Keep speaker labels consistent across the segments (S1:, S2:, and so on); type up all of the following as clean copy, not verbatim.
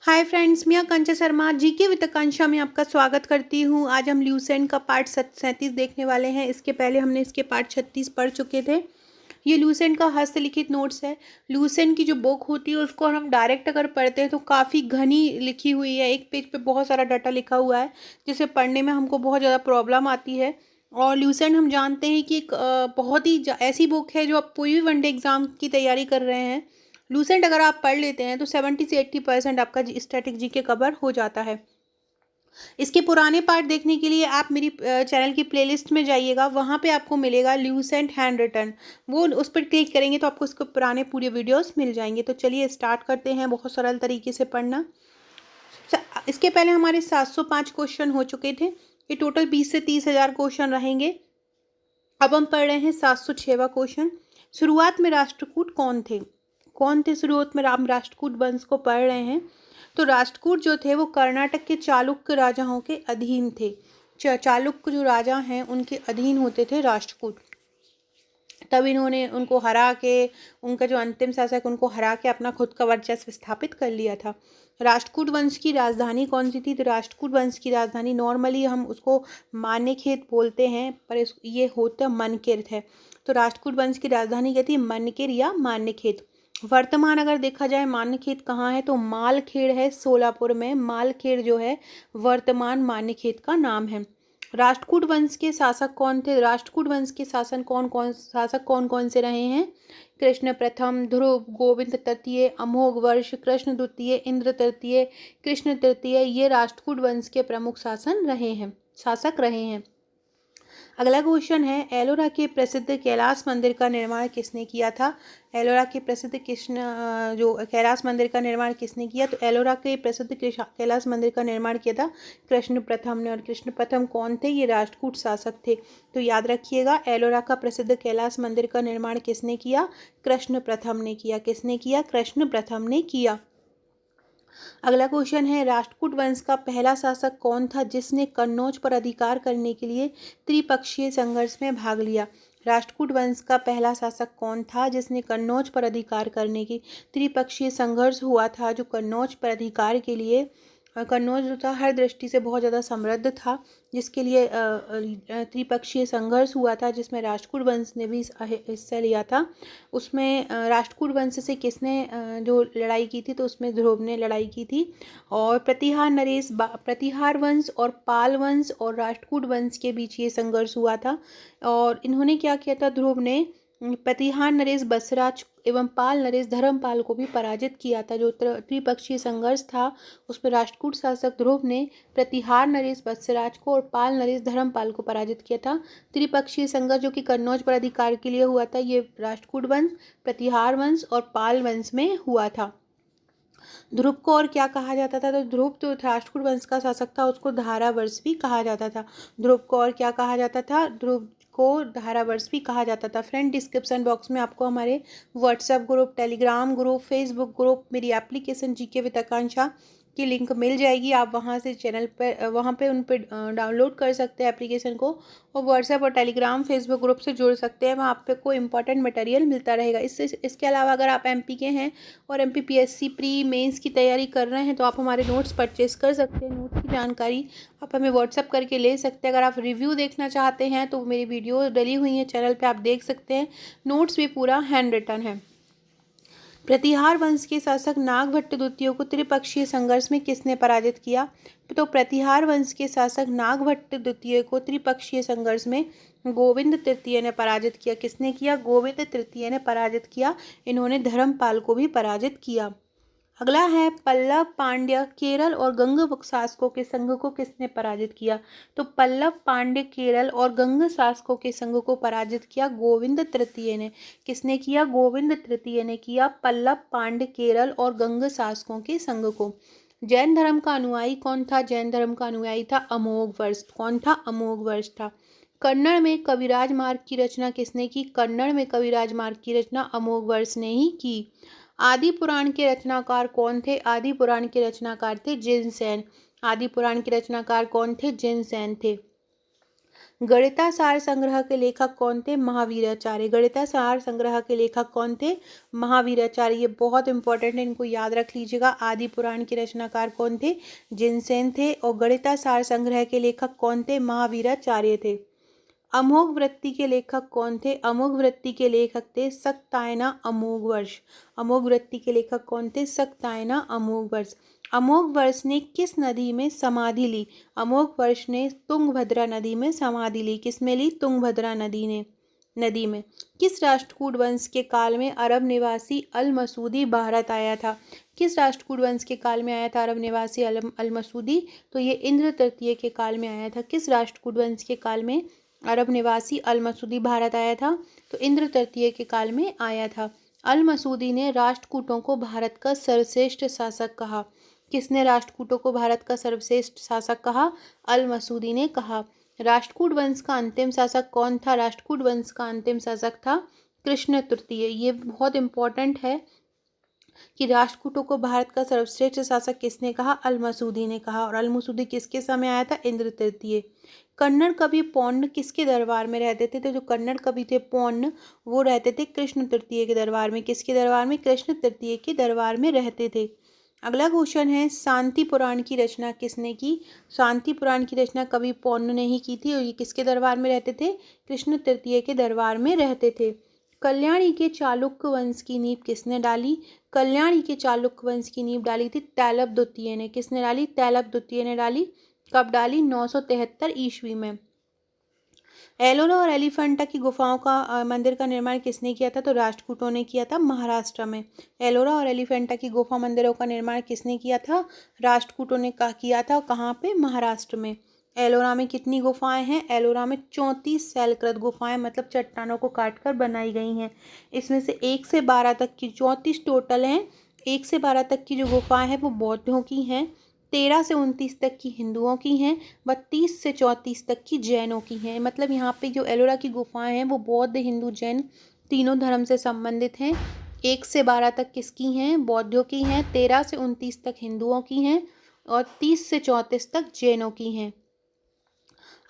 S1: Hi friends, मैं आकांक्षा Sharma GK with आकांक्षा में आपका स्वागत करती हूँ। आज हम ल्यूसेंट का पार्ट 37 देखने वाले हैं। इसके पहले हमने इसके पार्ट 36 पढ़ चुके थे। ये ल्यूसेंट का हस्तलिखित नोट्स है। ल्यूसेंट की जो बुक होती है उसको हम डायरेक्ट अगर पढ़ते हैं तो काफ़ी घनी लिखी हुई है। एक पेज पे बहुत सारा डाटा लिखा हुआ है जिसे पढ़ने में हमको बहुत ज़्यादा प्रॉब्लम आती है। और ल्यूसेंट हम जानते हैं कि एक बहुत ही ऐसी बुक है जो आप कोई भी वनडे एग्ज़ाम की तैयारी कर रहे हैं, लूसेंट अगर आप पढ़ लेते हैं तो 70 से 80% आपका स्टैटिक जीके कवर हो जाता है। इसके पुराने पार्ट देखने के लिए आप मेरी चैनल की प्लेलिस्ट में जाइएगा, वहाँ पे आपको मिलेगा ल्यूसेंट हैंड रिटन। वो उस पर क्लिक करेंगे तो आपको इसके पुराने पूरे वीडियोस मिल जाएंगे। तो चलिए स्टार्ट करते हैं बहुत सरल तरीके से पढ़ना। इसके पहले हमारे 705 क्वेश्चन हो चुके थे। ये टोटल 20 से 30 हज़ार क्वेश्चन रहेंगे। अब हम पढ़ रहे हैं 706वां क्वेश्चन। शुरुआत में राष्ट्रकूट कौन थे शुरुआत में हम राष्ट्रकूट वंश को पढ़ रहे हैं। तो राष्ट्रकूट जो थे वो कर्नाटक के चालुक्य राजाओं के अधीन थे। चालुक्य जो राजा हैं उनके अधीन होते थे राष्ट्रकूट। तब इन्होंने उनको हरा के, उनका जो अंतिम शासक उनको हरा के अपना खुद का वर्चस्व स्थापित कर लिया था। राष्ट्रकूट वंश की राजधानी कौन सी थी? तो राष्ट्रकूट वंश की राजधानी नॉर्मली हम उसको मान्यखेत बोलते हैं, पर ये होता मनकिर्त है। तो राष्ट्रकूट वंश की राजधानी क्या थी? मनकिर या मान्यखेत। वर्तमान अगर देखा जाए मान्यखेत कहाँ है, तो मालखेड़ है सोलापुर में। मालखेड़ जो है वर्तमान मान्यखेत का नाम है। राष्ट्रकूट वंश के शासक कौन थे? राष्ट्रकूट वंश के शासक कौन कौन से रहे हैं? कृष्ण प्रथम, ध्रुव, गोविंद तृतीय, अमोघ वर्ष, कृष्ण द्वितीय, इंद्र तृतीय, कृष्ण तृतीय, ये राष्ट्रकूट वंश के प्रमुख शासक रहे हैं। अगला क्वेश्चन है, एलोरा के प्रसिद्ध कैलाश मंदिर का निर्माण किसने किया था? एलोरा के प्रसिद्ध जो कैलाश मंदिर का निर्माण किसने किया? तो एलोरा के प्रसिद्ध कैलाश मंदिर का निर्माण किया था कृष्ण प्रथम ने। और कृष्ण प्रथम कौन थे? ये राष्ट्रकूट शासक थे। तो याद रखिएगा, एलोरा का प्रसिद्ध कैलाश मंदिर का निर्माण किसने किया? कृष्ण प्रथम ने किया। किसने किया? कृष्ण प्रथम ने किया। अगला क्वेश्चन है, राष्ट्रकूट वंश का पहला शासक कौन था जिसने कन्नौज पर अधिकार करने के लिए त्रिपक्षीय संघर्ष में भाग लिया? राष्ट्रकूट वंश का पहला शासक कौन था जिसने कन्नौज पर अधिकार करने की त्रिपक्षीय संघर्ष हुआ था? जो कन्नौज पर अधिकार के लिए, कन्नौज जो था हर दृष्टि से बहुत ज़्यादा समृद्ध था, जिसके लिए त्रिपक्षीय संघर्ष हुआ था, जिसमें राष्ट्रकूट वंश ने भी हिस्सा लिया था। उसमें राष्ट्रकूट वंश से किसने जो लड़ाई की थी? तो उसमें ध्रुव ने लड़ाई की थी। और प्रतिहार वंश और पाल वंश और राष्ट्रकूट वंश के बीच ये संघर्ष हुआ था। और इन्होंने क्या किया था? ध्रुव ने प्रतिहार नरेश बसराज एवं पाल नरेश धर्मपाल को भी पराजित किया था। जो त्रिपक्षीय संघर्ष था उसमें राष्ट्रकूट शासक ध्रुव ने प्रतिहार नरेश बसराज को और पाल नरेश धर्मपाल को पराजित किया था। त्रिपक्षीय संघर्ष जो कि कन्नौज पर अधिकार के लिए हुआ था, ये राष्ट्रकूट वंश, प्रतिहार वंश और पाल वंश में हुआ था। ध्रुव को और क्या कहा जाता था? तो ध्रुव तो राष्ट्रकूट वंश का शासक था, उसको धारावर्ष भी कहा जाता था। ध्रुव को और क्या कहा जाता था? ध्रुव को धारावर्ष भी कहा जाता था। फ्रेंड, डिस्क्रिप्शन बॉक्स में आपको हमारे WhatsApp group, Telegram group, Facebook group, मेरी एप्लीकेशन जीके विद आकांक्षा की लिंक मिल जाएगी। आप वहाँ से चैनल पर वहाँ पे उन पर डाउनलोड कर सकते हैं एप्लीकेशन को, और व्हाट्सएप और टेलीग्राम फेसबुक ग्रुप से जुड़ सकते हैं। वहाँ आपको इम्पॉर्टेंट मटेरियल मिलता रहेगा। इसके अलावा अगर आप एमपी के हैं और एमपीपीएससी प्री मेंस की तैयारी कर रहे हैं तो आप हमारे नोट्स परचेस कर सकते हैं। नोट्स की जानकारी आप हमें व्हाट्सअप करके ले सकते हैं। अगर आप रिव्यू देखना चाहते हैं तो मेरी वीडियो डली हुई है चैनल पे, आप देख सकते हैं। नोट्स भी पूरा हैंड रिटन है। प्रतिहार वंश के शासक नागभट्ट द्वितीय को त्रिपक्षीय संघर्ष में किसने पराजित किया? तो प्रतिहार वंश के शासक नागभट्ट द्वितीय को त्रिपक्षीय संघर्ष में गोविंद तृतीय ने पराजित किया। किसने किया? गोविंद तृतीय ने पराजित किया। इन्होंने धर्मपाल को भी पराजित किया। अगला है, पल्लव, पांड्य, केरल और गंग शासकों के संघ को किसने पराजित किया? तो पल्लव, पांड्य, केरल और गंग शासकों के संघ को पराजित किया गोविंद तृतीय ने। किसने किया? गोविंद तृतीय ने किया पल्लव, पांड्य, केरल और गंग शासकों के संघ को। जैन धर्म का अनुयायी कौन था? जैन धर्म का अनुयायी था अमोघ वर्ष। कौन था? अमोघ वर्ष था। कन्नड़ में कविराज मार्ग की रचना किसने की? कन्नड़ में कविराज मार्ग की रचना अमोघ वर्ष ने ही की। आदि पुराण के रचनाकार कौन थे? आदि पुराण के रचनाकार थे जिनसेन। आदि पुराण के रचनाकार कौन थे? जिनसेन थे। गणितासार संग्रह के लेखक कौन थे? महावीराचार्य। गणितासार संग्रह के लेखक कौन थे? महावीराचार्य। ये बहुत इंपॉर्टेंट है, इनको याद रख लीजिएगा। आदि पुराण के रचनाकार कौन थे? जिनसेन थे। और गणितासार संग्रह के लेखक कौन थे? महावीराचार्य थे। अमोघ वृत्ति के लेखक कौन थे? अमोघ वृत्ति के लेखक थे सक्तायना अमोघ वर्ष। अमोघ वृत्ति के लेखक कौन थे? सक्तायना अमोघ वर्ष। अमोघ वर्ष ने किस नदी में समाधि ली? अमोघ वर्ष ने तुंगभद्रा नदी में समाधि ली। किस में ली? तुंगभद्रा नदी में। किस राष्ट्रकूट वंश के काल में अरब निवासी अल मसूदी भारत आया था? किस राष्ट्रकूट वंश के काल में आया था अरब निवासी अल मसूदी? तो ये इंद्र तृतीय के काल में आया था। किस राष्ट्रकूट वंश के काल में अरब निवासी अल मसूदी भारत आया था? तो इंद्र तृतीय के काल में आया था। अल मसूदी ने राष्ट्रकूटों को भारत का सर्वश्रेष्ठ शासक कहा। किसने राष्ट्रकूटों को भारत का सर्वश्रेष्ठ शासक कहा? अल मसूदी ने कहा। राष्ट्रकूट वंश का अंतिम शासक कौन था? राष्ट्रकूट वंश का अंतिम शासक था कृष्ण तृतीय। ये बहुत इंपॉर्टेंट है कि राष्ट्रकूटों को भारत का सर्वश्रेष्ठ शासक किसने कहा? अल मसूदी ने कहा। और अल मसूदी किसके समय आया था? इंद्र तृतीय। कन्नड़ कवि पौन्न किसके दरबार में रहते थे? तो जो कन्नड़ कवि थे पौन्न, वो रहते थे कृष्ण तृतीय के दरबार में। किसके दरबार में? कृष्ण तृतीय के दरबार में रहते थे। अगला क्वेश्चन है, शांति पुराण की रचना किसने की? शांति पुराण की रचना कवि पौन्न ने ही की थी। और ये किसके दरबार में रहते थे? कृष्ण तृतीय के दरबार में रहते थे। कल्याणी के चालुक्य वंश की नींव किसने डाली? कल्याणी के चालुक्य वंश की नींव डाली थी तैलप द्वितीय ने। किसने डाली? तैलप द्वितीय ने डाली। कब डाली? 973 ईस्वी में। एलोरा और एलिफेंटा की गुफाओं का मंदिर का निर्माण किसने किया था? तो राष्ट्रकूटों ने किया था, महाराष्ट्र में। एलोरा और एलिफेंटा की गुफा मंदिरों का निर्माण किसने किया था? राष्ट्रकूटों ने किया था। कहाँ पे? महाराष्ट्र में। एलोरा में कितनी गुफाएं हैं? एलोरा में 34 शैलकृत गुफाएं, मतलब चट्टानों को काटकर बनाई गई हैं। इसमें से 1 से 12 तक की 34 टोटल हैं। 1 से 12 तक की जो गुफाएं हैं वो बौद्धों की हैं। 13 से 29 तक की हिंदुओं की हैं। 32 से 34 तक की जैनों की हैं। मतलब यहाँ पे जो एलोरा की गुफाएं हैं वो बौद्ध, हिंदू, जैन तीनों धर्म से संबंधित हैं। 1 से 12 तक किसकी हैं? बौद्धों की हैं। 13 से 29 तक हिंदुओं की हैं और 30 से 34 तक जैनों की हैं।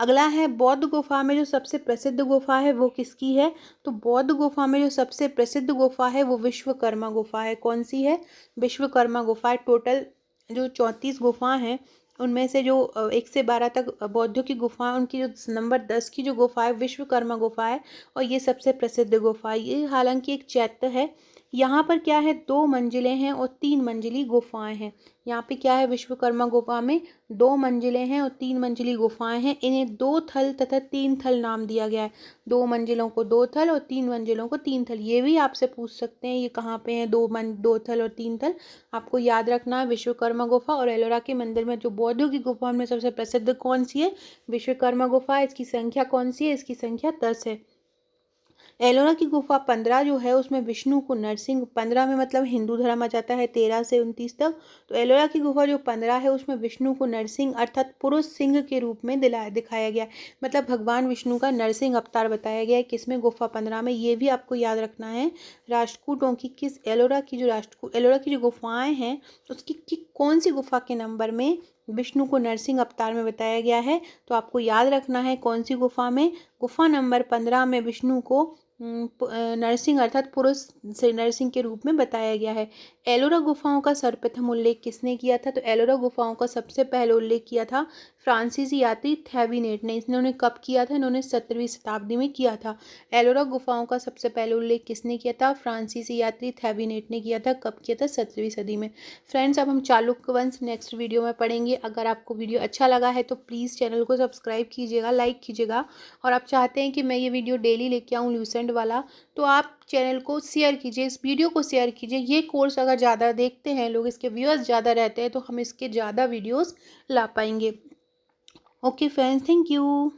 S1: अगला है, बौद्ध गुफा में जो सबसे प्रसिद्ध गुफा है वो किसकी है? तो बौद्ध गुफा में जो सबसे प्रसिद्ध गुफा है वो विश्वकर्मा गुफा है। कौन सी है? विश्वकर्मा गुफा है। टोटल जो 34 गुफाएं हैं उनमें से जो 1 से 12 तक बौद्धों की गुफा है, उनकी जो नंबर 10 की जो गुफा है विश्वकर्मा गुफा है। और ये सबसे प्रसिद्ध गुफा है। ये हालांकि एक चैत्य है। यहाँ पर क्या है? 2 मंजिलें हैं और 3 मंजिली गुफाएं हैं। यहाँ पे क्या है? विश्वकर्मा गुफा में 2 मंजिलें हैं और 3 मंजिली गुफाएं हैं। इन्हें 2 थल तथा 3 थल नाम दिया गया है। 2 मंजिलों को 2 थल और 3 मंजिलों को 3 थल। ये भी आपसे पूछ सकते हैं ये कहाँ पे हैं 2 थल और 3 थल। आपको याद रखना है विश्वकर्मा गुफा और एलोरा के मंदिर में जो बौद्धों की गुफा में सबसे प्रसिद्ध कौन सी है? विश्वकर्मा गुफा। इसकी संख्या कौन सी है? इसकी संख्या 10 है। एलोरा की गुफा 15 जो है उसमें विष्णु को नरसिंह, 15 में मतलब हिंदू धर्म आ जाता है 13 से 29 तक। तो एलोरा की गुफा जो 15 है उसमें विष्णु को नरसिंह अर्थात पुरुष सिंह के रूप में दिखाया गया है। मतलब भगवान विष्णु का नरसिंह अवतार बताया गया है। किसमें? गुफा 15 में। ये भी आपको याद रखना है। राष्ट्रकूटों की किस एलोरा की जो गुफाएं हैं उसकी कौन सी गुफा के नंबर में विष्णु को नरसिंह अवतार में बताया गया है? तो आपको याद रखना है कौन सी गुफा में? गुफा नंबर 15 में विष्णु को नरसिंह अर्थात पुरुष से नरसिंह के रूप में बताया गया है। एलोरा गुफाओं का सर्वप्रथम उल्लेख किसने किया था? तो एलोरा गुफाओं का सबसे पहले उल्लेख किया था फ्रांसीसी यात्री थेविनेट ने। इन्होंने कब किया था? इन्होंने 17वीं शताब्दी में किया था। एलोरा गुफाओं का सबसे पहले उल्लेख किसने किया था? फ्रांसीसी यात्री थेविनेट ने किया था। कब किया था? 17वीं सदी में। फ्रेंड्स, अब हम चालुक्य वंश नेक्स्ट वीडियो में पढ़ेंगे। अगर आपको वीडियो अच्छा लगा है तो प्लीज़ चैनल को सब्सक्राइब कीजिएगा, लाइक कीजिएगा। और आप चाहते हैं कि मैं ये वीडियो डेली लेके आऊँ ल्यूसेंट वाला, तो आप चैनल को शेयर कीजिए, इस वीडियो को शेयर कीजिए। ये कोर्स अगर ज़्यादा देखते हैं लोग, इसके व्यूअर्स ज़्यादा रहते हैं तो हम इसके ज़्यादा वीडियोस ला पाएंगे। Okay friends, thank you.